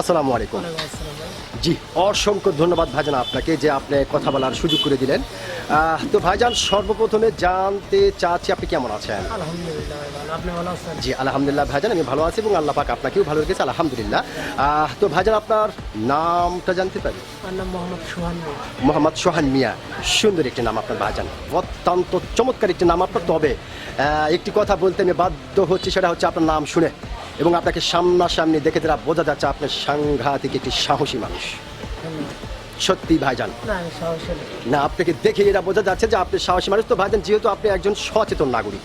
আসসালামু আলাইকুম। জি, অসংখ্য ধন্যবাদ ভাইজান আপনাকে যে আপনি কথা বলার সুযোগ করে দিলেন। তো ভাইজান সর্বপ্রথমে জানতে চাচ্ছি আপনি কেমন আছেন? আলহামদুলিল্লাহ ভালো। আপনি ভালো আছেন? জি আলহামদুলিল্লাহ ভাইজান আমি ভালো আছি এবং আল্লাহ পাক আপনাকেও ভালো রেখেছে আলহামদুলিল্লাহ। তো ভাইজান আপনার নামটা জানতে পারি? আমার নাম মোহাম্মদ সোহান মিয়া। মোহাম্মদ সোহান মিয়া, সুন্দর একটি নাম আপনার ভাইজান, অত্যন্ত চমৎকার একটি নাম আপনার। তবে একটি কথা বলতে আমি বাধ্য হচ্ছি, সেটা হচ্ছে আপনার নাম শুনে এবং আপনাকে সামনাসামনি দেখে যারা বোঝা যাচ্ছে আপনি সাংঘাতিক একটি সাহসী মানুষ। সত্যি ভাইজান, না আমি সাহসী না। না আপনাকে দেখে এরা বোঝা যাচ্ছে যে আপনি সাহসী মানুষ। তো ভাইজান যেহেতু আপনি একজন সচেতন নাগরিক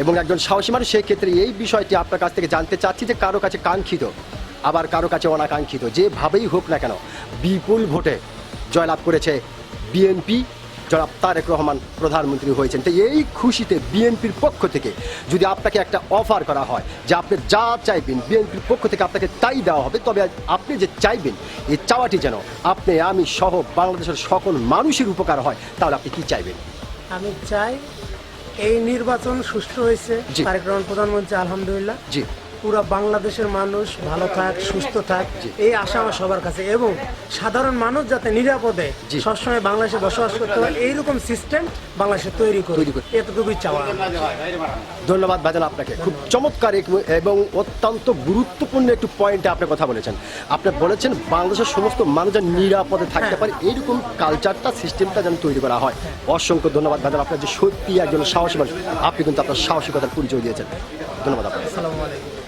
এবং একজন সাহসী মানুষ, সেই ক্ষেত্রে এই বিষয়টি আপনার কাছ থেকে জানতে চাচ্ছি যে কারো কাছে কাঙ্ক্ষিত আবার কারো কাছে অনাকাঙ্ক্ষিত, যেভাবেই হোক না কেন বিপুল ভোটে জয়লাভ করেছে বিএনপি, জনাব তারেক রহমান প্রধানমন্ত্রী হয়েছেন। তো এই খুশিতে বিএনপির পক্ষ থেকে যদি আপনাকে একটা অফার করা হয় যে আপনি যা চাইবেন বিএনপির পক্ষ থেকে আপনাকে তাই দেওয়া হবে, তবে আপনি যে চাইবেন এই চাওয়াটি যেন আপনি আমি সহ বাংলাদেশের সকল মানুষের উপকার হয়, তাহলে আপনি কি চাইবেন? আমি চাই এই নির্বাচন সুষ্ঠু হয়েছে, জি। তারেক রহমান প্রধানমন্ত্রী, আলহামদুলিল্লাহ। জি পুরো বাংলাদেশের মানুষ ভালো থাক, সুস্থ থাক, জি। এই আশা আমার সবার কাছে, এবং সাধারণ মানুষ যাতে নিরাপদে জি। সবসময় বাংলাদেশে বসবাস করতে পারে এইরকম সিস্টেম বাংলাদেশে তৈরি করি, এতটুকুই চাওয়া। ধন্যবাদ ভাইজান আপনাকে, খুব চমৎকার এবং অত্যন্ত গুরুত্বপূর্ণ একটু পয়েন্টে আপনি কথা বলেছেন। আপনি বলেছেন বাংলাদেশের সমস্ত মানুষ যেন নিরাপদে থাকতে পারে এইরকম কালচারটা সিস্টেমটা যেন তৈরি করা হয়। অসংখ্য ধন্যবাদ ভাইজান, আপনার যে সত্যি একজন সাহসী মানুষ, আপনি কিন্তু আপনার সাহসিকতার পরিচয় দিয়েছেন। ধন্যবাদ আপনাকে। আসসালামু আলাইকুম।